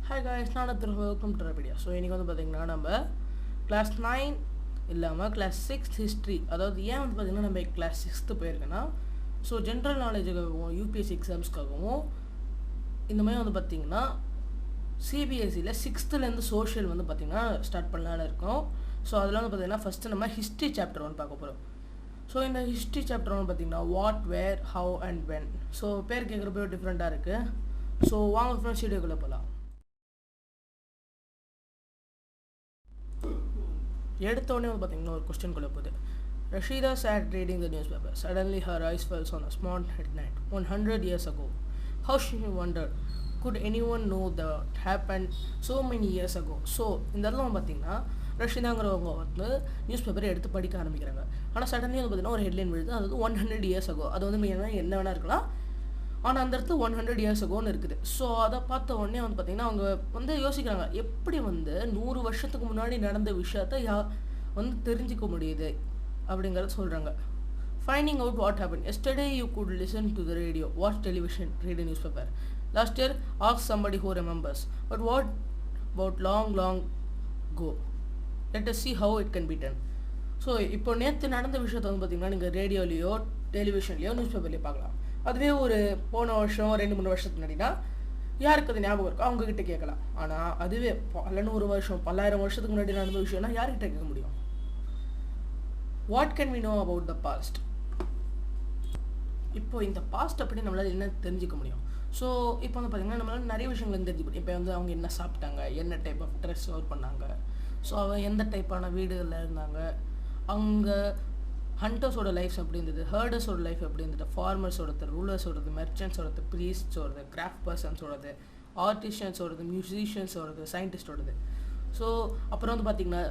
Hi guys, welcome to our video. So இன்னைக்கு வந்து பாத்தீங்கன்னா நம்ம class 9 இல்லாம class 6 history, அதாவது ஏன் வந்து பாத்தீங்கன்னா நம்ம class 6th போயிருக்கேன்னா ஸோ ஜென்ரல் நாலேஜுக்காகவும் UPSC எக்ஸாம்ஸ்க்காகவும் இந்த மாதிரி வந்து பார்த்தீங்கன்னா CBSEல 6th சோஷியல் வந்து பார்த்தீங்கன்னா ஸ்டார்ட் பண்ணலான்னு இருக்கோம். ஸோ அதில் வந்து பார்த்தீங்கன்னா ஃபஸ்ட்டு நம்ம ஹிஸ்ட்ரி சாப்டர் ஒன்று பார்க்க போகிறோம். ஸோ இந்த ஹிஸ்ட்ரி சாப்டர் வந்து பார்த்தீங்கன்னா what, where, how and when. So பேர் கேட்குறப்போ டிஃப்ரெண்ட்டாக இருக்குது. ஸோ வாங்க ஃப்ரெண்ட்ஸ் வீடியோக்குள்ளே போகலாம். எடுத்தோடனே வந்து பார்த்தீங்கன்னா ஒரு கொஸ்டின் குள்ள போகுது. Rashida sat reading the newspaper. Suddenly her eyes fell on a small headline. 100 years ago. How she wondered, could anyone know that happened so many years ago? So இந்த இடத்துல வந்து பார்த்தீங்கன்னா ரஷிதாங்கிறவங்க வந்து நியூஸ் பேப்பரை எடுத்து படிக்க ஆரம்பிக்கிறாங்க. ஆனால் சடன்லி வந்து பார்த்தீங்கன்னா ஒரு ஹெட்லைன் விழுது, அதாவது 100 years ago. அது வந்து என்ன வேணா இருக்கலாம், ஆனால் அந்த இடத்துல 100 years agoன்னு இருக்குது. ஸோ அதை பார்த்த உடனே வந்து பார்த்திங்கன்னா அவங்க வந்து யோசிக்கிறாங்க, எப்படி வந்து 100 வருஷத்துக்கு முன்னாடி நடந்த விஷயத்த வந்து தெரிஞ்சிக்க முடியுது அப்படிங்கிறத சொல்கிறாங்க. Finding out what happen. Yesterday you could listen to the radio, watch television, read news paper. Last year ask somebody who remembers. But what about long go? Let us see how it can be done. So இப்போ நேற்று நடந்த விஷயத்த வந்து பார்த்திங்கன்னா நீங்கள் ரேடியோலேயோ டெலிவிஷன்லேயோ news பேப்பர்லேயோ பார்க்கலாம். அதுவே ஒரு போன வருஷம் 2-3 வருஷத்துக்கு முன்னாடினா யாருக்கு அது ஞாபகம் இருக்கோ அவங்கக்கிட்ட கேட்கலாம். ஆனால் அதுவே பல 100 வருஷம் 1000 வருஷத்துக்கு முன்னாடி நடந்த விஷயம்னா யார்கிட்ட கேட்க முடியும்? What can we know about the past? இப்போ இந்த பாஸ்ட் அப்படி நம்மளால் என்ன தெரிஞ்சிக்க முடியும்? ஸோ இப்போ வந்து பார்த்திங்கன்னா நம்மளால் நிறைய விஷயங்கள் தெரிஞ்சுக்க முடியும். இப்போ வந்து அவங்க என்ன சாப்பிட்டாங்க, என்ன டைப் ஆஃப் ட்ரெஸ் ஒர்க் பண்ணாங்க, ஸோ அவங்க எந்த டைப்பான வீடுகளில் இருந்தாங்க, அவங்க ஹண்டர்ஸோட லைஃப்ஸ் எப்படி இருந்தது, ஹர்டர்ஸோட லைஃப் எப்படி இருந்தது, ஃபார்மர்ஸோடது, ரூலர்ஸோடது, மெர்ச்சன்ட்ஸோடது, ப்ரீஸ்ட்ஸோடது, கிராஃப்ட் பர்சன்ஸோடது, ஆர்டிஷியன்ஸோடது, மியூசிஷியன்ஸோடது, சயின்டிஸ்டோடது. ஸோ அப்புறம் வந்து பார்த்திங்கன்னா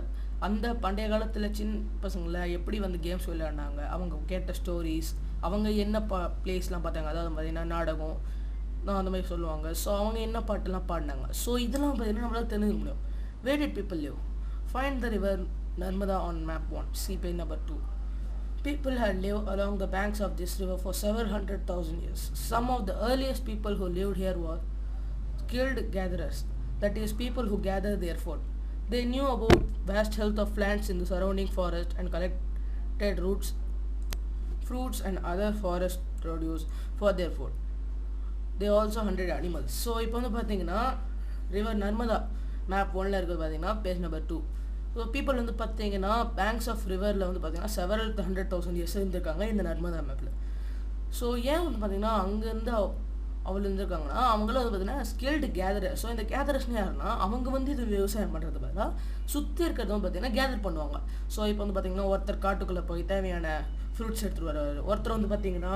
அந்த பண்டைய காலத்தில் சின்ன பசங்களை எப்படி வந்து கேம்ஸ் விளையாடினாங்க, அவங்க கேட்ட ஸ்டோரிஸ், அவங்க என்ன பிளேஸ்லாம் பார்த்தாங்க, அதாவது பார்த்திங்கன்னா நாடகம் அந்த மாதிரி சொல்லுவாங்க. ஸோ அவங்க என்ன பாட்டெல்லாம் பாடினாங்க. ஸோ இதெல்லாம் பார்த்திங்கன்னா நம்மளால் தெரிஞ்சுக்க முடியும். Where did people live? Find the river Narmada on map 1, see page number 2. People had lived along the banks of this river for several 100,000 years. Some of the earliest people who lived here were skilled gatherers, that is, people who gathered their food. They knew about vast health of plants in the surrounding forest and collected roots, fruits and other forest produce for their food. They also hunted animals. So இப்போ வந்து பார்த்தீங்கன்னா river Narmada map 1ல் இருக்கிறது பார்த்தீங்கன்னா page number 2. So people வந்து பார்த்தீங்கன்னா banks of ரிவரில் வந்து பார்த்தீங்கன்னா செவரல் 100,000 இயர்ஸ் இருந்திருக்காங்க இந்த நர்மதா மேப்பில். ஸோ ஏன் வந்து பார்த்தீங்கன்னா அங்கேருந்து அவள் இருந்திருக்காங்கன்னா அவங்களும் வந்து பார்த்தீங்கன்னா ஸ்கில்டு கேதரர். ஸோ இந்த கேதரர்ஸ்னு யாருன்னா அவங்க வந்து இது விவசாயம் பண்ணுறது பார்த்தா சுற்றி இருக்கிறத வந்து பார்த்தீங்கன்னா கேதர் பண்ணுவாங்க. ஸோ இப்போ வந்து பார்த்தீங்கன்னா ஒருத்தர் காட்டுக்குள்ளே போய் தேவையான ஃப்ரூட்ஸ் எடுத்துகிட்டு வருவார், ஒருத்தர் வந்து பார்த்தீங்கன்னா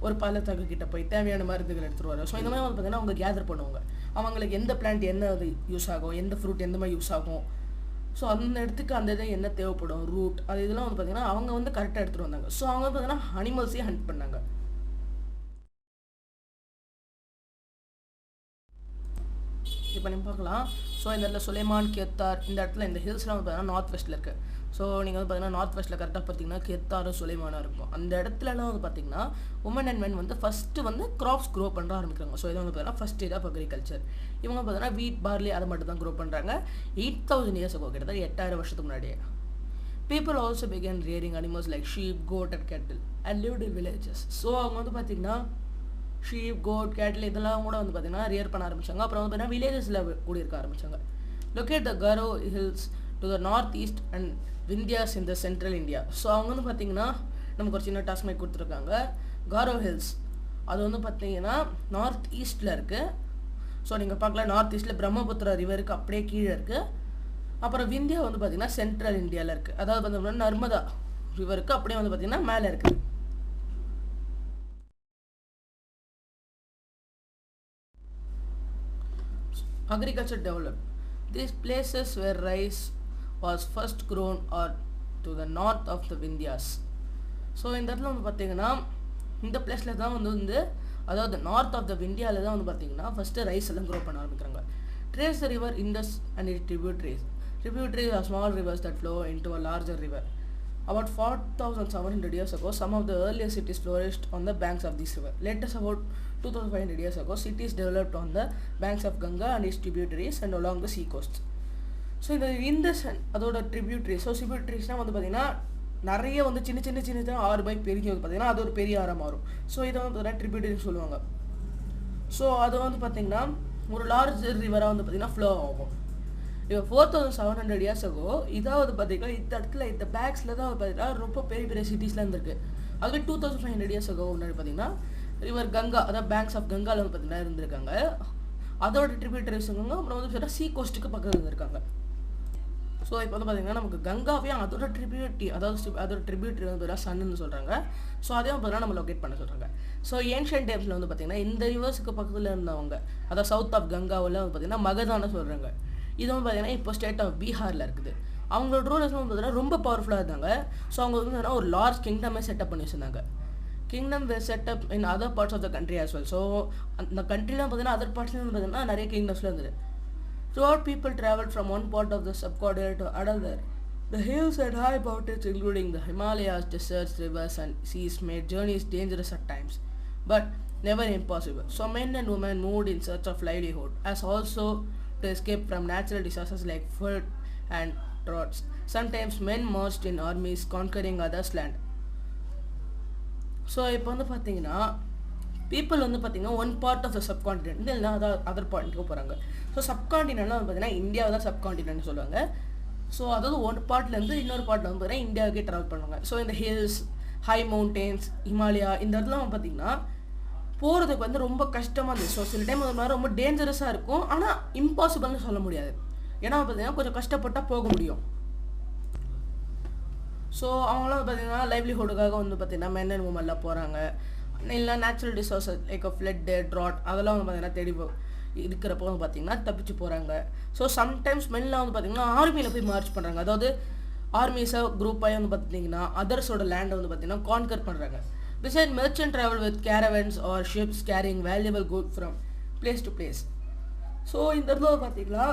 ஒரு பள்ளத்தாக்கு கிட்ட போய் தேவையான மருந்துகள் எடுத்துகிட்டு வருவார். ஸோ இந்த மாதிரி வந்து பார்த்தீங்கன்னா அவங்க கேதர் பண்ணுவாங்க. அவங்களுக்கு எந்த பிளான்ட் என்ன யூஸ் ஆகும், எந்த ஃப்ரூட் எந்த மாதிரி யூஸ் ஆகும், ஸோ அந்த இடத்துக்கு அந்த இதை என்ன தேவைப்படும், ரூட், அது இதெல்லாம் வந்து பார்த்தீங்கன்னா அவங்க வந்து கரெக்டாக எடுத்துகிட்டு வந்தாங்க. ஸோ அவங்க வந்து பார்த்தீங்கன்னா அனிமல்ஸையும் ஹண்ட் பண்ணாங்க. இப்போ நீங்கள் பார்க்கலாம். ஸோ இந்த இடத்துல சுலைமான், கேத்தார், இந்த இடத்துல இந்த ஹில்ஸ்லாம் வந்து பார்த்தீங்கன்னா நார்த் வெஸ்ட்டில் இருக்குது. ஸோ நீங்கள் வந்து பார்த்தீங்கன்னா நார்த் வெஸ்ட்டில் கரெக்டாக பார்த்தீங்கன்னா கேத்தாரும் சுலைமானும் இருக்கும். அந்த இடத்துலலாம் வந்து பார்த்தீங்கன்னா உமன் அண்ட் மென் வந்து ஃபஸ்ட்டு வந்து கிராப்ஸ் க்ரோ பண்ண ஆரம்பிக்கிறாங்க. ஸோ இதை வந்து பார்த்தீங்கன்னா ஃபஸ்ட் ஸ்டேஜ் ஆஃப் அக்ரிகல்ச்சர். இவங்க பார்த்தீங்கன்னா வீட், பார்லி அதை மட்டும் தான் க்ரோ பண்ணுறாங்க. 8,000 years ago, கிட்டத்தட்ட 8000 வருஷத்துக்கு முன்னாடியே. People also began rearing animals like sheep, goat and cattle and lived in villages. So அவங்க வந்து பார்த்தீங்கன்னா ஷீப், கோட், கேட்டில் இதெல்லாம் கூட வந்து பார்த்தீங்கன்னா ரியர் பண்ண ஆரம்பித்தாங்க. அப்புறம் வந்து பார்த்தீங்கன்னா வில்லேஜஸில் குடியிருக்க ஆரம்பித்தாங்க. Locate the Garo hills to the north east and Vindhyas in the central India. So அவங்க வந்து பார்த்தீங்கன்னா நமக்கு ஒரு சின்ன டாஸ்க் மாதிரி கொடுத்துருக்காங்க. காரோ ஹில்ஸ் அது வந்து பார்த்தீங்கன்னா நார்த் ஈஸ்ட்டில் இருக்குது. ஸோ நீங்கள் பார்க்கலாம், நார்த் ஈஸ்ட்டில் பிரம்மபுத்திரா ரிவருக்கு அப்படியே கீழே இருக்குது. அப்புறம் விந்தியா வந்து பார்த்தீங்கன்னா சென்ட்ரல் இந்தியாவில் இருக்குது. அதாவது பார்த்தீங்கன்னா நர்மதா ரிவருக்கு அப்படியே வந்து பார்த்தீங்கன்னா மேலே இருக்குது. Agriculture developed. These places where rice was first grown or to the north of the Vindhyas. So இந்த இடத்துல வந்து பார்த்தீங்கன்னா இந்த பிளேஸில் தான் வந்து அதாவது நார்த் ஆஃப் த விந்தியாவில் தான் வந்து பார்த்தீங்கன்னா ஃபஸ்ட்டு ரைஸ் எல்லாம் க்ரோ பண்ண ஆரம்பிக்கிறாங்க. Trace the river Indus and it tributaries. Tributaries are small rivers that flow into a larger river. About 4,700 years ago, some of the earliest cities flourished on the banks of this river. Latest about 2,500 years ago, cities developed on the banks of Ganga and its tributaries and along the sea coasts. So இந்த Indies அதோட tributaries, so ட்ரிபியூட்ரிஸ்னால் வந்து பார்த்திங்கன்னா நிறைய வந்து சின்ன சின்ன சின்ன 6 by பெரிய வந்து பார்த்திங்கன்னா அது ஒரு பெரிய ஆறாக மாறும். ஸோ இதை வந்து பார்த்தீங்கன்னா ட்ரிபியூட்ரின்னு சொல்லுவாங்க. ஸோ அது வந்து பார்த்திங்கன்னா ஒரு லார்ஜ் ரிவராக வந்து பார்த்திங்கன்னா ஃப்ளோ ஆகும். இப்போ 4,700 years ago இதாவது பார்த்திங்கன்னா இந்த இடத்துல இந்த பேக்ஸில் தான் பார்த்திங்கன்னா ரொம்ப பெரிய பெரிய சிட்டிஸ்லாம் இருந்திருக்கு. அதுவே 2,500 years ago முன்னாடி பார்த்திங்கன்னா ரிவர் கங்கா, அதாவது பேங்க்ஸ் ஆஃப் கங்காவில் வந்து பார்த்திங்கன்னா இருந்திருக்காங்க. அதோட ட்ரிபியூட்டரிஸ் அப்புறம் வந்து பார்த்தீங்கன்னா சீ கோஸ்ட்டுக்கு பக்கத்தில் இருந்திருக்காங்க. ஸோ இப்போ வந்து பார்த்திங்கன்னா நமக்கு கங்காவையும் அதோட ட்ரிபியூட்டி, அதோட ட்ரிபியூட்டரி வந்து பார்த்தீங்கன்னா சன்னு சொல்கிறாங்க. ஸோ அதையும் பார்த்தீங்கன்னா நம்ம லொக்கேட் பண்ண சொல்கிறாங்க. ஸோ ஏன்ஷியன்ட் டைம்ஸில் வந்து பார்த்திங்கன்னா இந்த ரிவர்ஸுக்கு பக்கத்தில் இருந்தவங்க, அதாவது சவுத் ஆஃப் கங்காவில் வந்து பார்த்திங்கன்னா மகதான சொல்கிறாங்க. இது வந்து பார்த்திங்கன்னா இப்போ ஸ்டேட் ஆஃப் பீகாரில் இருக்குது. அவங்களோட ரூலர்ஸ் வந்து பார்த்திங்கன்னா ரொம்ப பவர்ஃபுல்லாக இருந்தாங்க. ஸோ அவங்க வந்து பார்த்தீங்கன்னா ஒரு லார்ஜ் கிங்டமே செட்டப் பண்ணி வச்சுருந்தாங்க. Kingdom were set up in other parts of the country as well. So அந்த கண்ட்ரிலாம் பார்த்தீங்கன்னா அதர் பார்ட்ஸ்லேயும் வந்து பார்த்திங்கன்னா நிறைய கிங்டம்ஸில் இருந்தது. Throughout, people traveled from one part of the subcontinent to another. The hills and high mountains, including the Himalayas, deserts, rivers, and seas, made journeys dangerous at times, but never impossible. So men and women moved in search of livelihood, as also to escape from natural disasters like flood and droughts. Sometimes men marched in armies, conquering others' land. So இப்போ வந்து பார்த்தீங்கன்னா people வந்து பார்த்திங்கன்னா one part of the subcontinent இல்லைனா அதாவது other பார்ட்டுக்கு போகிறாங்க. So சப்கான்டினென்ட்லாம் வந்து பார்த்திங்கன்னா இந்தியாவை தான் சப்கான்டினென்ட் சொல்லுவாங்க. ஸோ அதாவது ஒரு பார்ட்லேருந்து இன்னொரு பார்ட்டில் வந்து பார்த்திங்கன்னா இந்தியாவுக்கே ட்ராவல் பண்ணுவாங்க. ஸோ இந்த ஹில்ஸ், ஹை மவுண்டெயின்ஸ், ஹிமாலயா இந்த இடத்துலாம் பார்த்திங்கன்னா போகிறதுக்கு வந்து ரொம்ப கஷ்டமாக இருந்துச்சு. ஸோ சில டைம் அது மாதிரி ரொம்ப டேஞ்சரஸாக இருக்கும், ஆனால் இம்பாசிபிள்னு சொல்ல முடியாது. ஏன்னா பார்த்திங்கன்னா கொஞ்சம் கஷ்டப்பட்டால் போக முடியும். ஸோ அவங்களாம் பார்த்திங்கன்னா லைவ்லிஹுட்டுக்காக வந்து பார்த்திங்கன்னா மென் அண்ட் உமன்லாம் போகிறாங்க. இல்லை நேச்சுரல் டிசாஸ்டர் லைக் ஃப்ளட்டு, ட்ராட் அதெல்லாம் வந்து பார்த்திங்கன்னா தேடி இருக்கிறப்போ வந்து பார்த்திங்கன்னா தப்பிச்சு போகிறாங்க. ஸோ சம்டைம்ஸ் மென்லாம் வந்து பார்த்திங்கன்னா ஆர்மியில் போய் மார்ச் பண்ணுறாங்க. அதாவது ஆர்மிஸாக குரூப்பாக வந்து பார்த்திங்கன்னா அதர்ஸோட லேண்டை வந்து பார்த்திங்கன்னா கான்கர் பண்ணுறாங்க. Beside merchant travel with caravans or ships carrying valuable good from place to place. So இந்த இடத்துல பார்த்திங்கன்னா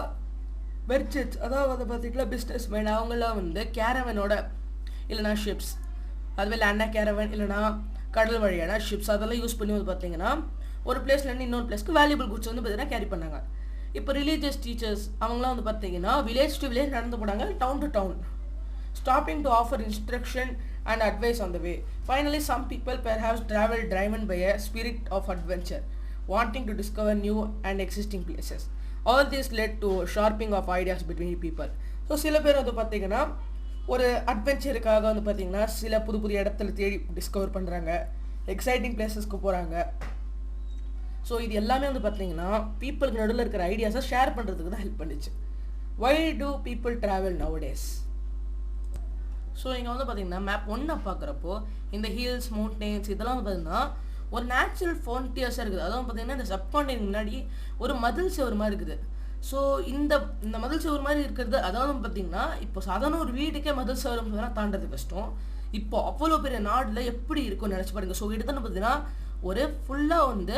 மெர்ச்சன்ட்ஸ் அதாவது பார்த்திங்கன்னா பிஸ்னஸ் மேன் அவங்களாம் வந்து கேரவனோட இல்லைனா ஷிப்ஸ், அதுவே லேண்டா கேரவன் இல்லைனா கடல் வழியான ஷிப்ஸ் அதெல்லாம் யூஸ் பண்ணி வந்து பார்த்தீங்கன்னா ஒரு பிளேஸ்லேருந்து இன்னொரு பிளேஸ்க்கு வேல்யூபிள் குட்ஸ் வந்து பார்த்தீங்கன்னா கேரி பண்ணாங்க. இப்போ ரிலீஜியஸ் டீச்சர்ஸ் அவங்களாம் வந்து பார்த்தீங்கன்னா வில்லேஜ் டு வில்லேஜ் நடந்து போனாங்க, town to town, stopping to offer instruction and advice on the way. Finally some people perhaps travel driven by a spirit of adventure wanting to discover new and existing places. All this led to sharing of ideas between people. So சில பேர் வந்து பார்த்தீங்கன்னா ஒரு அட்வென்ச்சருக்காக வந்து பார்த்திங்கன்னா சில புது புது இடத்துல தேடி டிஸ்கவர் பண்ணுறாங்க, எக்ஸைட்டிங் பிளேசஸ்க்கு போகிறாங்க. ஸோ இது எல்லாமே வந்து பார்த்திங்கன்னா பீப்புளுக்கு நடுவில் இருக்கிற ஐடியாஸை ஷேர் பண்ணுறதுக்கு தான் ஹெல்ப் பண்ணிச்சு. வை டூ பீப்புள் ட்ராவல் நவ டேஸ்? ஸோ இங்கே வந்து பார்த்திங்கன்னா மேப் 1 பார்க்குறப்போ இந்த ஹில்ஸ், மவுண்டெயின்ஸ் இதெல்லாம் வந்து பார்த்திங்கன்னா ஒரு நேச்சுரல் ஃபான்டியர்ஸாக இருக்குது. அதாவது பார்த்திங்கன்னா இந்த சப்கான்டினென்ட் முன்னாடி ஒரு மதில் செவர் மாதிரி இருக்குது. ஸோ இந்த மதில் செவர் மாதிரி இருக்கிறது அதாவது பார்த்திங்கன்னா இப்போ சாதாரண ஒரு வீட்டுக்கே மதில் செவர் தாண்டது கஷ்டம். இப்போ அவ்வளோ பெரிய நாட்டில் எப்படி இருக்கும்னு நினச்சி பாருங்க. ஸோ இடத்துல பார்த்திங்கன்னா ஒரு ஃபுல்லாக வந்து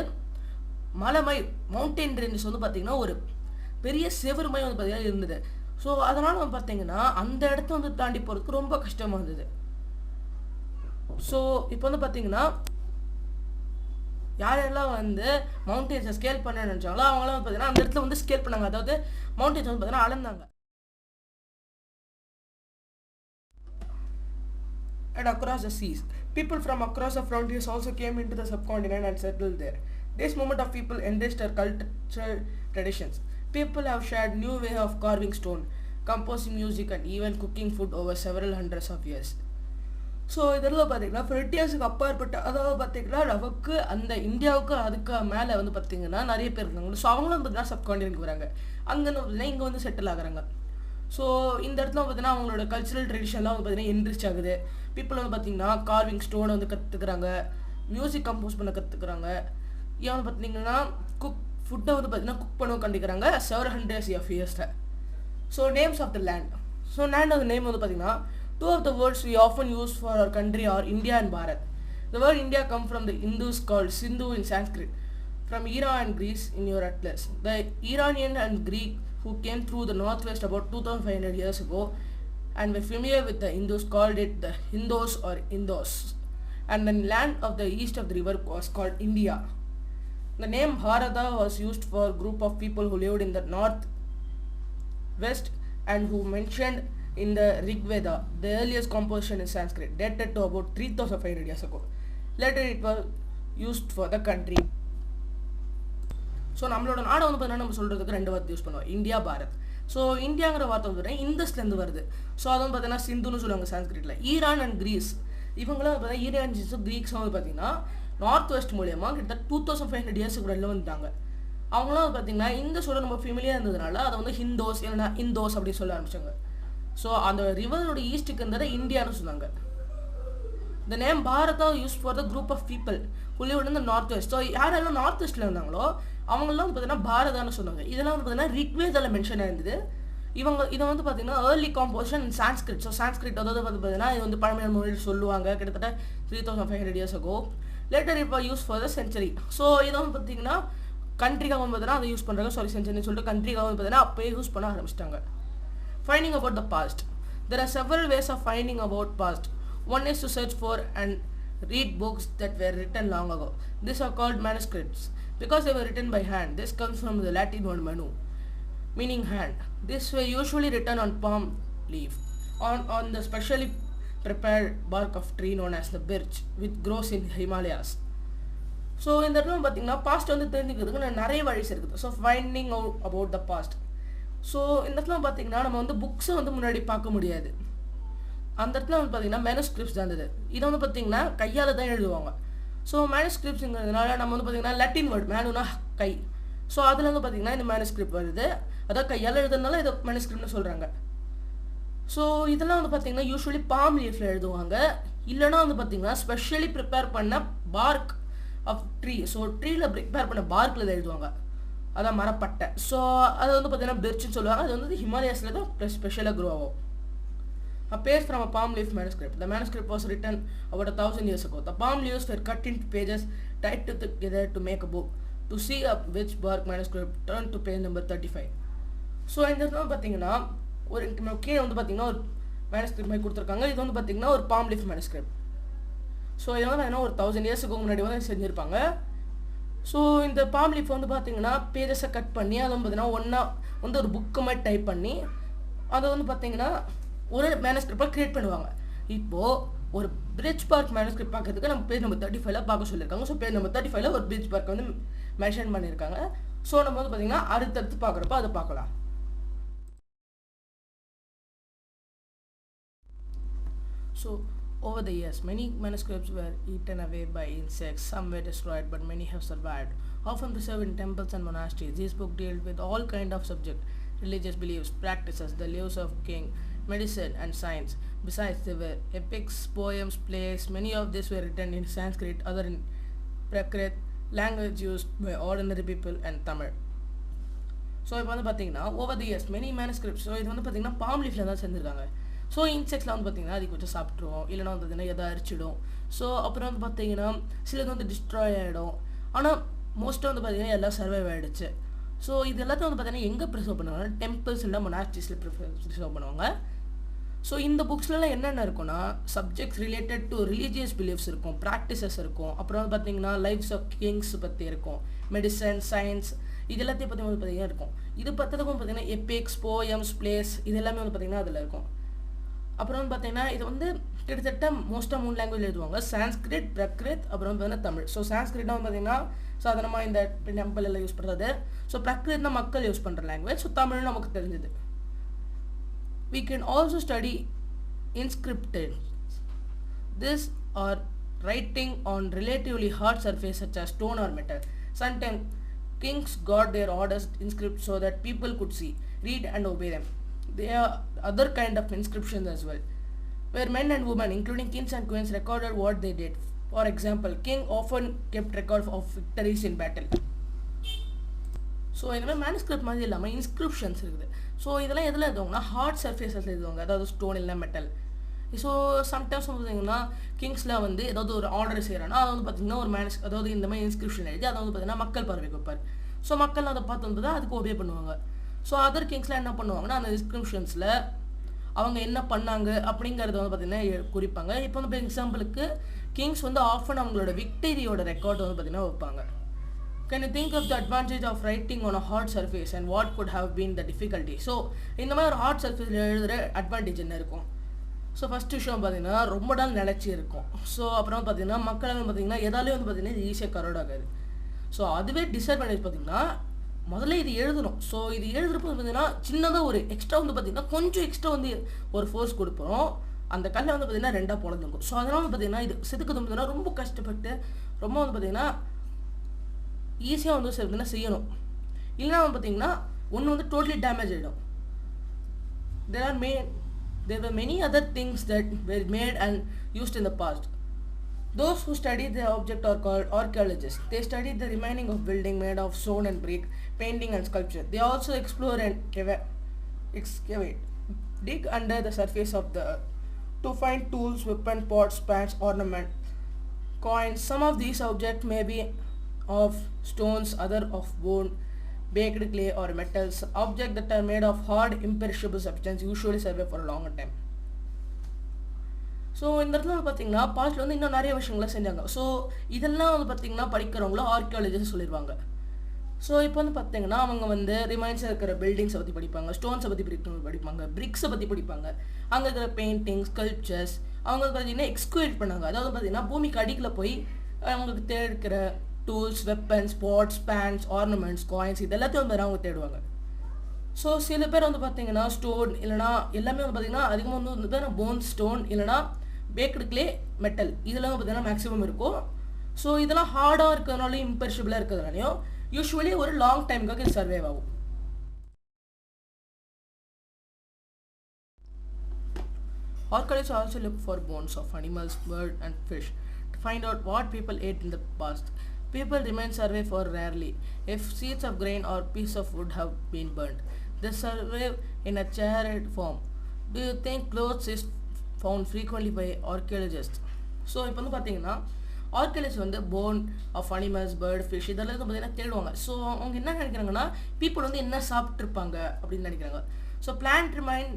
மலைமை மவுண்டெயின் ரேஞ்சஸ் வந்து பார்த்திங்கன்னா ஒரு பெரிய செவர் மாதிரி வந்து பார்த்திங்கன்னா இருந்தது. ஸோ அதனால் வந்து பார்த்திங்கன்னா அந்த இடத்த வந்து தாண்டி போகிறதுக்கு ரொம்ப கஷ்டமாக இருந்தது. ஸோ இப்போ வந்து பார்த்திங்கன்னா யாரெல்லாம் வந்து மவுண்டெயின்ஸை ஸ்கேல் பண்ண நினச்சாங்களோ அவங்களாம் வந்து பார்த்தீங்கன்னா அந்த இடத்துல வந்து ஸ்கேல் பண்ணாங்க. அதாவது மவுண்டெயின்ஸ் வந்து பார்த்தீங்கன்னா அளந்தாங்க. And across the seas, people from across the frontiers also came into the subcontinent and settled there. This movement of people enriched our cultural traditions. People have shared new way of carving stone, composing music and even cooking food over several hundreds of years. So இதெல்லாம் பார்த்திங்கன்னா ஃப்ரெட்டியாஸுக்கு அப்பாற்பட்ட அதாவது பார்த்திங்கன்னா நமக்கு அந்த இந்தியாவுக்கு அதுக்கு மேலே வந்து பார்த்திங்கன்னா நிறைய பேர் இருக்காங்க. ஸோ அவங்களும் பார்த்திங்கன்னா சப்கான்டினென்ட்க்கு வராங்க, அங்கேருந்து பார்த்திங்கன்னா இங்கே வந்து செட்டில் ஆகுறாங்க. ஸோ இந்த இடத்துல பார்த்திங்கன்னா அவங்களோட கல்ச்சுரல் ட்ரெடிஷன்லாம் வந்து பார்த்திங்கன்னா என்ரிச் ஆகுது. பீப்புள் வந்து பார்த்திங்கன்னா கார்விங் ஸ்டோனை வந்து கற்றுக்குறாங்க, மியூசிக் கம்போஸ் பண்ண கற்றுக்குறாங்க, ஏன் வந்து பார்த்திங்கன்னா ஃபுட்டை வந்து பார்த்திங்கன்னா குக் பண்ண கண்டிக்கிறாங்க several hundreds of years. So names of the land. So லேண்டோட நேம் வந்து பார்த்திங்கன்னா two of the words we often use for our country are India and Bharat. The word India comes from the Hindus called Sindhu in Sanskrit, from Iran and Greece in your atlas. The Iranian and Greek who came through the northwest about 2500 years ago and we're familiar with the Hindus called it the Hindos or Indos. And the land of the east of the river was called India. The name Bharata was used for a group of people who lived in the north west and who mentioned in the Rig Veda. The earliest composition in Sanskrit dated to about 3500 years ago. Later it was used for the country. So நம்மளோட நாடை வந்து பார்த்தீங்கன்னா நம்ம சொல்கிறதுக்கு 2 வார்த்தை use பண்ணுவோம், India Bharat. So இந்தியாங்கிற வார்த்தை வந்து பார்த்தீங்கன்னா இந்தஸ்லேருந்து வருது. ஸோ அது வந்து பார்த்தீங்கன்னா சிந்துன்னு சொல்லுவாங்க சான்ஸ்கிரிட்டில். ஈரான் அண்ட் கிரீஸ் இவங்களும் வந்து பார்த்தீங்கன்னா ஈரான்ஸும் கிரீக்ஸும் வந்து பார்த்தீங்கன்னா நார்த் வெஸ்ட் மூலியமாக கிட்டத்தட்ட 2500 இயர்ஸுக்கு உள்ள வந்துட்டாங்க. அவங்களும் வந்து பார்த்தீங்கன்னா இந்த சொல்ல நம்ம ஃபெமிலியாக இருந்ததுனால அதை வந்து ஹிந்தோஸ் இல்லைனா இந்தோஸ் அப்படி சொல்ல ஆரம்பிச்சாங்க. ஸோ அந்த ரிவரோட ஈஸ்ட்டுக்கு இருந்ததை இந்தியான்னு சொன்னாங்க. The name Bharata used for the group of people who lived in the northwest. So யாரெல்லாம் நார்த் வெஸ்ட்டில் இருந்தாங்களோ அவங்களாம் வந்து பார்த்தீங்கன்னா பாரதான்னு சொன்னாங்க. இதெல்லாம் வந்து பார்த்தீங்கன்னா ரிக்வேதாவில் மென்ஷன் ஆயிருந்தது. இதை வந்து பார்த்தீங்கன்னா ஏர்லி காம்போசிஷன் இன் சான்ஸ்கிரிட். ஸோ சான்ஸ்கிரிட் அதாவது வந்து பார்த்தீங்கன்னா இது வந்து பழமையான மொழியில் சொல்லுவாங்க கிட்டத்தட்ட 3500 years ago. லேட்டர் இப்போ use for the century. So இதை வந்து பார்த்தீங்கன்னா கண்ட்ரிக்காக வந்து பார்த்தீங்கன்னா அதை யூஸ் பண்ணுறாங்க. சென்ச்சுரின்னு சொல்லிட்டு கண்ட்ரிக்காக வந்து பார்த்தீங்கன்னா அப்போயே யூஸ் பண்ண ஆரம்பிச்சிட்டாங்க. Finding about the past. There are several ways of finding about past. One is to search for and read books that were written long ago. These are called manuscripts because they were written by hand. This comes from the Latin word manu, meaning hand. These were usually written on palm leaf, on the specially prepared bark of tree known as the birch, which grows in Himalayas. So இந்த இடத்துல பார்த்தீங்கன்னா past வந்து தெரிஞ்சுக்கிறதுக்கு நிறைய வழிஸ் இருக்குது. So finding out about the past. So இந்த இடத்துல பார்த்தீங்கன்னா நம்ம வந்து புக்ஸை வந்து முன்னாடி பார்க்க முடியாது. அந்த இடத்துல வந்து பார்த்தீங்கன்னா மேனுஸ்கிரிப்ட்ஸ் தான் இருந்தது. இதை வந்து பார்த்தீங்கன்னா கையால் தான் எழுதுவாங்க. ஸோ மேனுஸ்கிரிப்ட்ஸுங்கிறதுனால நம்ம வந்து பார்த்தீங்கன்னா லட்டின் வேர்ட் மேனுனா கை. ஸோ அதில் வந்து பார்த்தீங்கன்னா இந்த மேனுஸ்கிரிப்ட் வருது. அதாவது கையால் எழுதுறதுனால இதை மேனுஸ்கிரிப்ட்னு சொல்கிறாங்க. ஸோ இதெல்லாம் வந்து பார்த்தீங்கன்னா யூஸ்வலி பாம் லீஃபில் எழுதுவாங்க. இல்லைனா வந்து பார்த்தீங்கன்னா ஸ்பெஷலி ப்ரிப்பேர் பண்ண பார்க் ஆஃப் ட்ரீ. ஸோ ட்ரீயில் ப்ரிப்பேர் பண்ண பார்க்கில் இதை எழுதுவாங்க. அதான் மரப்பட்டை. ஸோ அது வந்து பார்த்தீங்கன்னா பெர்ச்சுன்னு சொல்லுவாங்க. அது வந்து ஹிமாலயாஸில் தான் ஸ்பெஷலாக க்ரோ ஆகும். A page from a palm leaf manuscript. The manuscript was written about 1000 years ago. The palm leaves were cut into pages, tied together to make a book. To see up which bark manuscript, turn to page number 35. So இந்த இடத்துல பார்த்தீங்கன்னா ஒரு கீழே வந்து பார்த்தீங்கன்னா ஒரு manuscript மாதிரி கொடுத்துருக்காங்க. இது வந்து பார்த்தீங்கன்னா ஒரு palm leaf manuscript. ஸோ இது வந்து பார்த்தீங்கன்னா ஒரு 1000 yearsக்கு முன்னாடி வந்து செஞ்சுருப்பாங்க. ஸோ இந்த பாம் லீஃப் வந்து பார்த்தீங்கன்னா பேஜஸை கட் பண்ணி அதை வந்து பார்த்தீங்கன்னா ஒன்றா வந்து ஒரு புக்கு மாதிரி டைப் பண்ணி அதை வந்து பார்த்தீங்கன்னா ஒரு மேனுஸ்கிரிப்டாக க்ரியேட் பண்ணுவாங்க. இப்போது ஒரு பிரிட்ஜ் பார்க் மேனுஸ்கிரிப்ட் பார்க்கறதுக்கு நம்ம பேஜ் நம்பர் 35 பார்க்க சொல்லியிருக்காங்க. ஸோ பேஜ் நம்பர் 35 ஒரு பிரிட்ஜ் பார்க் வந்து மென்ஷன் பண்ணியிருக்காங்க. ஸோ நம்ம வந்து பார்த்தீங்கன்னா அடுத்தடுத்து பார்க்குறப்ப அதை பார்க்கலாம். So over the years, many manuscripts were eaten away by insects. Some were destroyed, but many have survived. Often preserved in temples and monasteries, these books deal with all kinds of subjects: religious beliefs, practices, the lives of king, medicine, and science. Besides, there were epics, poems, plays. Many of these were written in Sanskrit, other in Prakrit, language used by ordinary people, and Tamil. So இப்போ வந்து பார்த்தீங்கன்னா over the years many manuscripts. So இது வந்து பார்த்தீங்கன்னா bomb லீஃபில் தான் செஞ்சுருக்காங்க. So இன்செக்ட்ஸ்லாம் வந்து பார்த்தீங்கன்னா அது கொஞ்சம் சாப்பிட்ருவோம், இல்லைனா வந்து பார்த்தீங்கன்னா எதாவது அரிச்சிடும். ஸோ அப்புறம் வந்து பார்த்தீங்கன்னா சிலது வந்து டிஸ்ட்ராய் ஆகிடும். ஆனால் மோஸ்ட்டாக வந்து பார்த்தீங்கன்னா எல்லாம் சர்வைவ் ஆகிடுச்சு. ஸோ இது எல்லாத்தையும் வந்து பார்த்தீங்கன்னா எங்கே ப்ரிசர்வ் பண்ணுவாங்க? டெம்பிள்ஸ் இல்லை மொனாஸ்ட்ரிஸில் ப்ரிசர்வ் பண்ணுவாங்க. ஸோ இந்த புக்ஸ்லாம் என்னென்ன இருக்குன்னா subjects related to religious beliefs இருக்கும், ப்ராக்டிசஸ் இருக்கும், அப்புறம் வந்து பார்த்தீங்கன்னா லைஃப்ஸ் ஆஃப் கிங்ஸ் பற்றி இருக்கும், மெடிசன், சயின்ஸ், இது எல்லாத்தையும் பற்றி வந்து பார்த்தீங்கன்னா இருக்கும். இது பற்றதுக்கும் பார்த்தீங்கன்னா எபிக்ஸ், போயம்ஸ், பிளேஸ், இது எல்லாமே வந்து பார்த்தீங்கன்னா அதில் இருக்கும். அப்புறம் வந்து பார்த்தீங்கன்னா இது வந்து கிட்டத்தட்ட மோஸ்ட்டாக 3 லாங்குவேஜ் எழுதுவாங்க: சான்ஸ்கிரிட், பிரக்ரித், அப்புறம் பார்த்தீங்கன்னா தமிழ். ஸோ சான்ஸ்கிரிட்னா வந்து பார்த்தீங்கன்னா சாதாரணமாக இந்த டெம்பிள் எல்லாம் யூஸ் பண்ணுறது. ஸோ பிரக்ரித்னா மக்கள் யூஸ் பண்ணுற லாங்குவேஜ். ஸோ தமிழ் நமக்கு தெரிஞ்சது. We can also study inscriptions. These are writing on relatively hard surface such as stone or metal. Sometimes kings got their orders inscribed so that people could see, read and obey them. There are other kind of inscriptions as well, where men and women, including kings and queens, recorded what they did. For example, king often kept record of victories in battle. So இந்த மாதிரி manuscript மாதிரி இல்லாமல் inscriptions இருக்குது. So இதெல்லாம் எதில் எழுதுவாங்கன்னா heart surfaces எழுதுவாங்க, அதாவது stone இல்லை மெட்டல். ஸோ சம்டைம்ஸ் வந்து பார்த்தீங்கன்னா கிங்ஸில் வந்து ஏதாவது ஒரு ஆர்டர் செய்கிறான்னா அதை வந்து பார்த்தீங்கன்னா ஒரு அதாவது இந்த மாதிரி இன்ஸ்கிரிப்ஷன் எழுதி அதை வந்து பார்த்தீங்கன்னா மக்கள் பார்வைக்கு வைப்பார். ஸோ மக்கள் அதை பார்த்து வந்து அதுக்கு ஒபே பண்ணுவாங்க. ஸோ அதர் கிங்ஸ்லாம் என்ன பண்ணுவாங்கன்னா அந்த இன்ஸ்கிரிப்ஷன்ஸில் அவங்க என்ன பண்ணாங்க அப்படிங்கிறத வந்து பார்த்தீங்கன்னா குறிப்பாங்க. இப்போ வந்து எக்ஸாம்பிளுக்கு கிங்ஸ் வந்து ஆஃபன் அவங்களோட விக்டரியோட ரெக்கார்ட் வந்து பார்த்தீங்கன்னா வைப்பாங்க. Can you think of the advantage of writing on a hard surface and what could have been the difficulty? So இந்த மாதிரி ஒரு ஹார்ட் சர்ஃபேஸில் எழுதுகிற அட்வான்டேஜ் என்ன இருக்கும்? ஸோ ஃபஸ்ட் விஷயம் பார்த்தீங்கன்னா ரொம்ப நாள் நிலச்சி இருக்கும். ஸோ அப்புறம் பார்த்தீங்கன்னா மக்கள் வந்து பார்த்தீங்கன்னா எதாலே வந்து பார்த்தீங்கன்னா இது ஈஸியாக கரோட் ஆகாது. ஸோ அதுவே டிஸ்அட்வான்டேஜ் பார்த்தீங்கன்னா முதல்ல இது எழுதணும். ஸோ இது எழுதுறப்போ பார்த்தீங்கன்னா சின்னதாக ஒரு எக்ஸ்ட்ரா வந்து பார்த்தீங்கன்னா கொஞ்சம் எக்ஸ்ட்ரா வந்து ஒரு ஃபோர்ஸ் கொடுப்போம். அந்த கல்லை வந்து பார்த்தீங்கன்னா ரெண்டாக பொழந்துருக்கும். ஸோ அதனால் வந்து பார்த்தீங்கன்னா இது செதுக்கிறது பார்த்தீங்கன்னா ரொம்ப கஷ்டப்பட்டு ரொம்ப வந்து பார்த்தீங்கன்னா ஈஸியாக வந்து பார்த்தீங்கன்னா செய்யணும். இல்லைனா வந்து பார்த்தீங்கன்னா ஒன்று வந்து டோட்டலி டேமேஜ் ஆகிடும். There were many other things that were made and used in the past. Those who study the object are called archaeologists. They study the remaining of building made of stone and brick, painting and sculpture. They also explore and excavate, dig under the surface of the earth to find tools, weapons, pots, pans, ornament, coins. Some of these objects may be of stones, other of bone, baked clay or metals. Objects that are made of hard, imperishable substance usually survive for a longer time. So இந்த இடத்துல வந்து பார்த்தீங்கன்னா பாஸ்ட்டில் வந்து இன்னும் நிறைய விஷயங்கள்லாம் செஞ்சாங்க. So இதெல்லாம் வந்து பார்த்தீங்கன்னா படிக்கிறவங்களும் ஆர்கியாலஜிஸ்ட் சொல்லிடுவாங்க. ஸோ இப்போ வந்து பார்த்தீங்கன்னா அவங்க வந்து ரிமைன்ஸாக இருக்கிற பில்டிங்ஸை பற்றி படிப்பாங்க, ஸ்டோன்ஸை பற்றி படிப்பாங்க, பிரிக்ஸை பற்றி படிப்பாங்க, அங்கே இருக்கிற பெயிண்டிங், ஸ்கல்ப்சர்ஸ் அவங்க வந்து பார்த்தீங்கன்னா எக்ஸ்குவேட் பண்ணாங்க. அதாவது பார்த்தீங்கன்னா பூமிக்கு அடிக்கில் போய் அவங்களுக்கு தேடிக்கிற tools, weapons, pots, pans, ornaments, coins இது எல்லாத்தையும் வந்து அவங்க தேடுவாங்க. ஸோ சில பேர் வந்து பார்த்தீங்கன்னா ஸ்டோன் இல்லைனா எல்லாமே வந்து பார்த்தீங்கன்னா அதிகமாக வந்து போன், ஸ்டோன் இல்லைனா பேக்டு கிளே, மெட்டல் இதெல்லாம் வந்து பார்த்தீங்கன்னா மேக்ஸிமம் இருக்கும். ஸோ இதெல்லாம் ஹார்டாக இருக்கிறதுனாலையும் இம்பெரிஷபிளாக இருக்கிறதுனாலையும் யூஸ்வலி ஒரு லாங் டைமுக்காக இது சர்வைவ் ஆகும். Archaeologists also look for bones of animals, birds and fish to find out what people ate in the past. People remain survey for rarely if seeds of grain or piece of wood have been burnt. They survive in a charred form. Do you think clothes is found frequently by archaeologists? So இப்போ வந்து பார்த்தீங்கன்னா archaeologist வந்து bone of animals, bird, fish இதெல்லாம் வந்து பார்த்தீங்கன்னா தேடுவாங்க. So அவங்க என்ன நினைக்கிறாங்கன்னா பீப்புள் வந்து என்ன சாப்பிட்ருப்பாங்க அப்படின்னு நினைக்கிறாங்க. So plant remain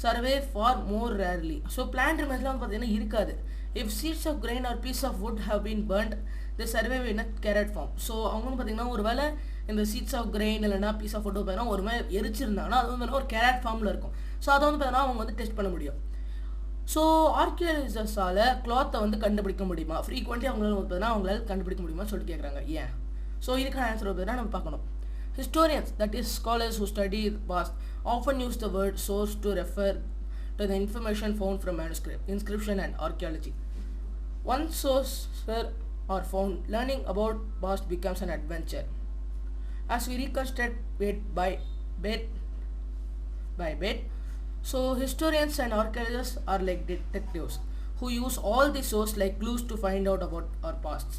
survive for more rarely. So plant ரிமைன்ஸ்லாம் வந்து பார்த்தீங்கன்னா இருக்காது. If seeds of grain or pieces of wood have been burnt the survive in a charred form. So அவங்க வந்து பார்த்தீங்கன்னா ஒரு வேளை இந்த சீட்ஸ் ஆஃப் கிரெயின் இல்லைனா பீஸ் ஆஃப் வுட் பார்த்தீங்கன்னா ஒரு மாதிரி எரிச்சிருந்தாங்கன்னா அது வந்து ஒரு கேரட் ஃபார்மில் இருக்கும். ஸோ அதை வந்து பார்த்தீங்கன்னா அவங்க வந்து டெஸ்ட் பண்ண முடியும். ஸோ ஆர்கியாலஜிஸ்டால் கிளாத்தை வந்து கண்டுபிடிக்க முடியுமா, ஃப்ரீக்வெண்ட்லி அவங்களால பார்த்தீங்கன்னா அவங்களால கண்டுபிடிக்க முடியுமா சொல்லிட்டு கேட்குறாங்க. ஏன்? ஸோ இதுக்கான ஆன்சர் பார்த்தீங்கன்னா நம்ம பார்க்கணும். Historians, that is scholars who study the past, often use the word source to refer to the information found from manuscript, inscription and archaeology. Once sources are found, learning about past becomes an adventure. As we reconstruct bit by bit, so historians and archaeologists are like detectives who use all the source like clues to find out about our pasts.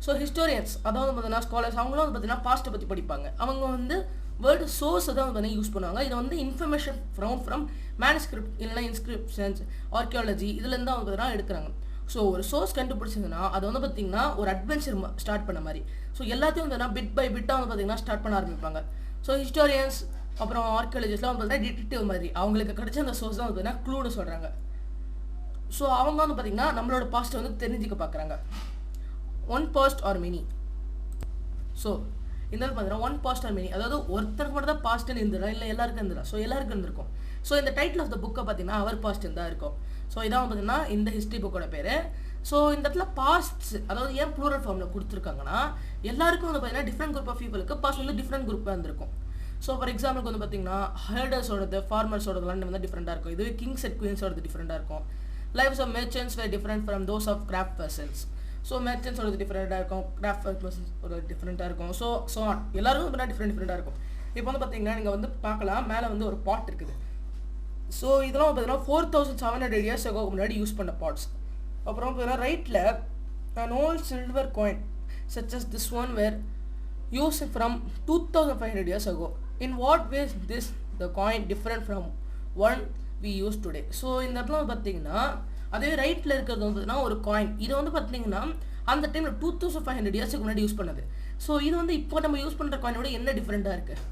So historians அதாவது பார்த்தீங்கன்னா scholars அவங்களும் வந்து பார்த்தீங்கன்னா பாஸ்ட்டை பற்றி படிப்பாங்க. அவங்க வந்து word source தான் வந்து யூஸ் பண்ணுவாங்க. இதை வந்து இன்ஃபர்மேஷன் ஃப்ரம் மேனுஸ்கிரிப்ட் இல்லைனா இன்ஸ்கிரிப்ஷன்ஸ், ஆர்கியாலஜி இதுலேருந்து அவங்க பார்த்தீங்கன்னா எடுக்கிறாங்க. ஸோ ஒரு சோர்ஸ் கண்டுபிடிச்சதுன்னா அது வந்து பார்த்தீங்கன்னா ஒரு அட்வென்ச்சர் ஸ்டார்ட் பண்ண மாதிரி. ஸோ எல்லாத்தையும் வந்து பிட் பை பிட்டாக வந்து பார்த்தீங்கன்னா ஸ்டார்ட் பண்ண ஆரம்பிப்பாங்க. ஸோ ஹிஸ்டோரியன்ஸ் அப்புறம் ஆர்கியாலஜிஸ்லாம் வந்து பார்த்தீங்கன்னா டிடெக்டிவ் மாதிரி அவங்களுக்கு கிடைச்ச அந்த சோர்ஸ் தான் வந்து பார்த்தீங்கன்னா க்ளூன்னு சொல்கிறாங்க. ஸோ அவங்க வந்து பார்த்தீங்கன்னா நம்மளோட பாஸ்ட்டை வந்து தெரிஞ்சுக்க பார்க்குறாங்க. One past or many. So இந்த பார்த்தீங்கன்னா ஒன் பாஸ்ட் ஆர் மெனி, அதாவது ஒருத்தருக்கு மட்டும் தான் பாஸ்ட்னு இருந்துடும், இல்லை எல்லாருக்கும் இருந்துடும். ஸோ எல்லாருக்கும் இருந்திருக்கும். ஸோ இந்த டைட்டில் ஆஃப் த புக்கை பார்த்தீங்கன்னா அவர் பாஸ்ட் தான் இருக்கும். ஸோ இதான் பார்த்தீங்கன்னா இந்த ஹிஸ்ட்ரி புக்கோட பேர். ஸோ இந்த இடத்துல பாஸ்ட்ஸ் அதாவது ஏன் ப்ளூரல் ஃபார்மில் கொடுத்துருக்காங்கன்னா எல்லாருக்கும் வந்து பார்த்தீங்கன்னா டிஃப்ரெண்ட் குரூப் ஆஃப் பீப்புளுக்கு பாஸ்ட் வந்து டிஃப்ரெண்ட் குரூப்பாக இருந்திருக்கும். ஸோ ஃபார் எக்ஸாம்பிளுக்கு வந்து பார்த்தீங்கன்னா ஹெர்டர்ஸோடது, ஃபார்மர்ஸோடதுலாம் வந்து டிஃப்ரெண்ட்டாக இருக்கும். இது கிங்ஸ் அண்ட் குயின்ஸோடது டிஃப்ரெண்ட்டாக இருக்கும். Lives of merchants were different from those of craft persons. So மெர்ச்சன்ட்ஸோட டிஃப்ரெண்ட்டாக இருக்கும், கிராஃப்ட் பர்சன்ஸோட டிஃப்ரெண்ட்டாக இருக்கும். ஸோ எல்லாருக்கும் வந்து டிஃப்ரெண்ட்டாக இருக்கும். இப்போ வந்து பார்த்தீங்கன்னா நீங்கள் வந்து பார்க்கலாம் மேலே வந்து ஒரு பாட் இருக்குது. ஸோ இதெல்லாம் பார்த்தீங்கன்னா 4700 years ago முன்னாடி யூஸ் பண்ண பாட்ஸ். அப்புறம் பார்த்தீங்கன்னா ரைட்டில் an old silver coin such as this one were used from 2500 years ago. In what ways this the coin different from one we use today? So இந்த இடத்துல வந்து பார்த்தீங்கன்னா அதே ரைட்டில் இருக்கிறது வந்து பார்த்தீங்கன்னா ஒரு காயின். இது வந்து பார்த்தீங்கன்னா அந்த டைமில் 2500 years முன்னாடி யூஸ் பண்ணது. ஸோ இது வந்து இப்போ நம்ம யூஸ் பண்ணுற காயினோட என்ன டிஃப்ரெண்ட்டாக இருக்குது?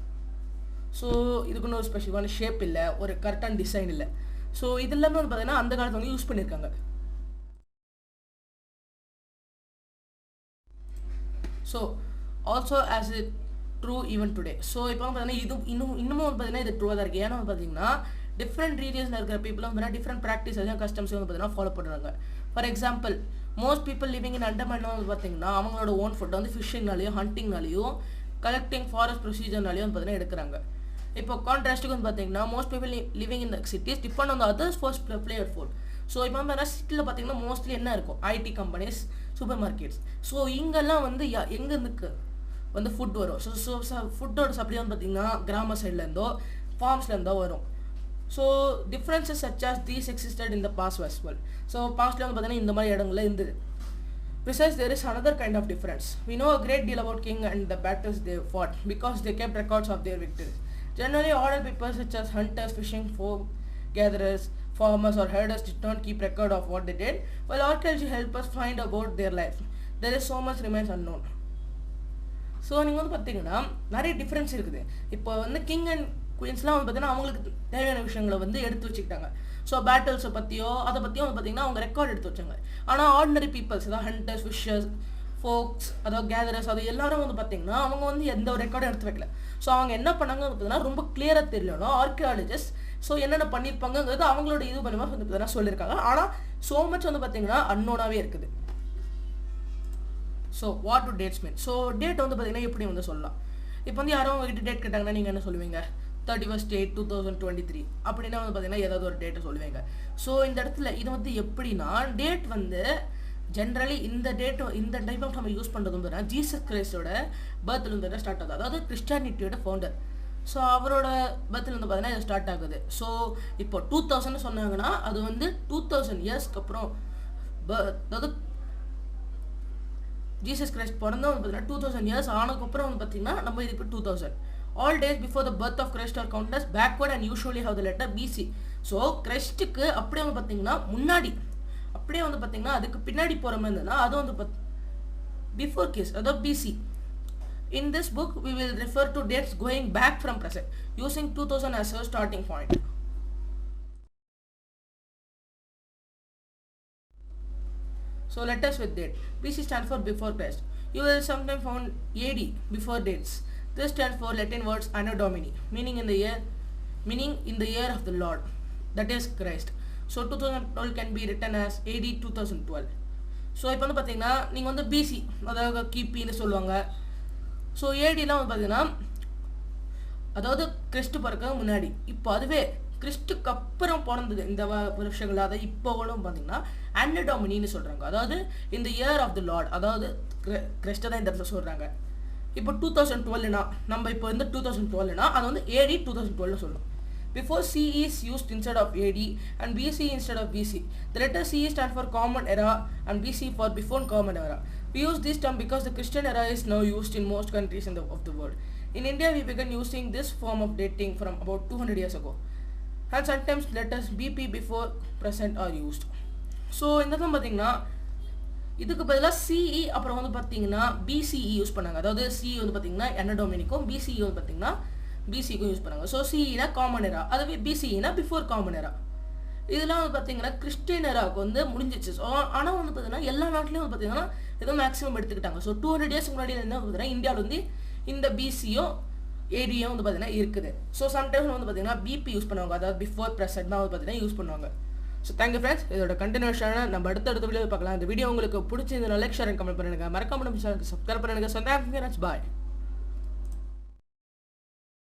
ஸோ இதுக்குன்னு ஒரு ஸ்பெஷலான ஷேப் இல்லை, ஒரு கரெக்டான டிசைன் இல்லை. ஸோ இது எல்லாமே வந்து பார்த்தீங்கன்னா அந்த காலத்தில் வந்து யூஸ் பண்ணியிருக்காங்க. So also as it true even today. So இப்போ வந்து பார்த்தீங்கன்னா இன்னமும் வந்து பார்த்தீங்கன்னா இது ட்ரூவாக தான் இருக்குது. ஏன்னா வந்து பார்த்தீங்கன்னா டிஃப்ரெண்ட் ரீஜன்ஸில் இருக்கிற பீப்புளும் வந்து பார்த்தீங்கன்னா டிஃப்ரெண்ட் ப்ராக்டிஸஸ் கஸ்டம்ஸையும் வந்து பார்த்தீங்கன்னா ஃபாலோ பண்ணுறாங்க. For example most people living in Andaman வந்து பார்த்தீங்கன்னா அவங்களோட ஓன் ஃபுட்டை வந்து ஃபிஷிங்னாலையும் ஹண்டிங்னாலையும் கலெக்டிங் ஃபாரஸ்ட் ப்ரொசீஜர்னாலையும் வந்து பார்த்தீங்கன்னா எடுக்கிறாங்க. இப்போ கான்ட்ராஸ்ட்டுக்கு வந்து பார்த்தீங்கன்னா most people living in the cities depend on the others for player food. So இப்போ வந்து சிட்டியில் பார்த்தீங்கன்னா மோஸ்ட்லி என்ன இருக்கும், IT companies, super markets. So இங்கெல்லாம் வந்து எங்கேருந்து வந்து ஃபுட் வரும். ஸோ ஃபுட்டோட சப்ளை வந்து பார்த்தீங்கன்னா கிராம சைட்லேருந்தோ ஃபார்ம்ஸ்லேருந்தோ வரும். So differences such as these existed in the past as well. So பாஸ்ட்டில் வந்து பார்த்தீங்கன்னா இந்த மாதிரி இடங்கள்ல இருந்தது. Besides, there is another kind of difference. We know a great deal about king and the battles they fought because they kept records of their victories. Generally, ordinary people such as hunters, fishing folk, gatherers, farmers or herders did not keep record of what they did, while archaeology helped us find about their life. There is so much remains unknown. So நீங்கள் வந்து பார்த்தீங்கன்னா நிறைய difference இருக்குது. இப்போ வந்து king and குயின்ஸ்லாம் வந்து பார்த்தீங்கன்னா அவங்களுக்கு தேவையான விஷயங்களை வந்து எடுத்து வச்சுக்கிட்டாங்க. ஸோ பேட்டில்ஸை பற்றியோ அதை பற்றியும் வந்து பார்த்தீங்கன்னா அவங்க ரெக்கார்ட் எடுத்து வச்சாங்க. ஆனால் ஆர்டினரி பீப்புள்ஸ், அதாவது ஹண்டர்ஸ், ஃபிஷர்ஸ், ஃபோக்ஸ், அதாவது கேதரர்ஸ், அது எல்லாரும் வந்து பார்த்தீங்கன்னா அவங்க வந்து எந்த ஒரு ரெக்கார்டும் எடுத்து வைக்கல. ஸோ அவங்க என்ன பண்ணாங்க பார்த்தீங்கன்னா ரொம்ப கிளியராக தெரியலன்னா ஆர்கியாலஜிஸ்ட் ஸோ என்னென்ன பண்ணியிருப்பாங்கிறது அவங்களோட இது பண்ணி வந்து பார்த்தீங்கன்னா சொல்லியிருக்காங்க. ஆனால் ஸோ மச் வந்து பார்த்தீங்கன்னா அன்னோனாகவே இருக்குது. So what to dates mean? So date வந்து பார்த்தீங்கன்னா எப்படி வந்து சொல்லலாம். இப்போ வந்து யாரும் உங்ககிட்ட டேட் கேட்டாங்கன்னா நீங்கள் என்ன சொல்லுவீங்க? 31st 2023 அப்படின்னா வந்து பார்த்தீங்கன்னா ஏதாவது ஒரு டேட்டை சொல்லுவீங்க. ஸோ இந்த இடத்துல இது வந்து எப்படின்னா டேட் வந்து ஜென்ரலி இந்த டேட் இந்த டைப் ஆஃப் நம்ம யூஸ் பண்ணுறது வந்து ஜீசஸ் கிரைஸ்டோட பர்த்லேருந்து ஸ்டார்ட் ஆகுது. அதாவது கிறிஸ்டியானிட்டியோட ஃபவுண்டர். ஸோ அவரோட பர்த்லேருந்து பார்த்தீங்கன்னா இது ஸ்டார்ட் ஆகுது. ஸோ இப்போ 2000 சொன்னாங்கன்னா அது வந்து 2000 இயர்ஸ்க்கு அப்புறம் அதாவது ஜீசஸ் கிரைஸ்ட் பிறந்த வந்து பார்த்தீங்கன்னா 2000 இயர்ஸ் ஆனதுக்கப்புறம் வந்து பார்த்தீங்கன்னா நம்ம இது இப்போ 2000. All days before the birth of Christ are counted as backward and usually have the letter BC. So கிரைஸ்ட்டுக்கு அப்படியே வந்து பார்த்தீங்கன்னா முன்னாடி அப்படியே வந்து பார்த்தீங்கன்னா அதுக்கு பின்னாடி போகிற மாதிரி இருந்ததுன்னா அது வந்து பிஃபோர் கிஸ், அதாவது BC. In this book, we will refer to dates going back from present using 2000 as a starting point. So let us with date. BC stands for before Christ. You will sometimes find AD before dates. This stands for Latin words Anno Domini, meaning in the year of the Lord, that is Christ. So 2012 can be written as AD 2012. So இப்போ வந்து பார்த்தீங்கன்னா நீங்கள் வந்து BC அதாவது கிபின்னு சொல்லுவாங்க. So ஏடிலாம் வந்து பார்த்தீங்கன்னா அதாவது கிறிஸ்து பிறக்க முன்னாடி. இப்போ அதுவே கிறிஸ்துக்கு அப்புறம் பிறந்தது இந்த வருஷங்கள், அதாவது இப்போவும் பார்த்தீங்கன்னா அன்னோ டொமினின்னு சொல்கிறாங்க. அதாவது இந்த இயர் ஆஃப் த லார்ட், அதாவது கிறிஸ்ட தான் இந்த இடத்துல சொல்கிறாங்க. இப்போ 2012னா நம்ம இப்போ வந்து 2012னா அது வந்து AD 2012 சொல்லணும். Before CE is used instead of AD and BC instead of BC. The letter CE stands for Common Era and BC for Before Common Era. We use this term because the Christian era is now used in most countries of the world. In India, we began using this form of dating from about 200 years ago. And sometimes letters BP before present are used. So இந்த தான் பார்த்தீங்கன்னா இதுக்கு பதிலாக CE அப்புறம் வந்து பார்த்தீங்கன்னா BCE use பண்ணாங்க. அதாவது CE வந்து பார்த்தீங்கன்னா அன்னோ டொமினிக்கும் BCE வந்து பார்த்தீங்கன்னா BCக்கும் யூஸ் பண்ணாங்க. ஸோ CEனா காமன் எரா, அதுவே BCEனா பிஃபோர் காமன் எரா. இதெல்லாம் வந்து பார்த்தீங்கன்னா கிறிஸ்டியன் எராவுக்கு வந்து முடிஞ்சிச்சு. ஸோ ஆனால் வந்து பார்த்தீங்கன்னா எல்லா நாட்டிலையும் வந்து பார்த்தீங்கன்னா ஏதோ மேக்ஸிமம் எடுத்துக்கிட்டாங்க. ஸோ 200 இயர்ஸ்க்கு முன்னாடி என்ன பார்த்தீங்கன்னா இந்தியாவில் வந்து இந்த BCயும் ADயும் வந்து பார்த்தீங்கன்னா இருக்குது. ஸோ சம்டைம்ஸ் வந்து பார்த்தீங்கன்னா BP யூஸ் பண்ணுவாங்க, அதாவது பிஃபோர் ப்ரெசென்ட் தான் வந்து பார்த்தீங்கன்னா யூஸ் பண்ணுவாங்க. So thank you friends. இதோட கண்டினியூஷனாக நம்ம அடுத்த வீடியோ பார்க்கலாம். இந்த வீடியோ உங்களுக்கு பிடிச்சிருந்தா லைக், ஷேர் அண்ட் கமெண்ட் பண்ணுங்க. மறக்காம நம்ம சேனலுக்கு சப்ஸ்கிரைப் பண்ணுங்க. ஸோ தேங்க்யூ ஃப்ரெண்ட்ஸ், பாய்.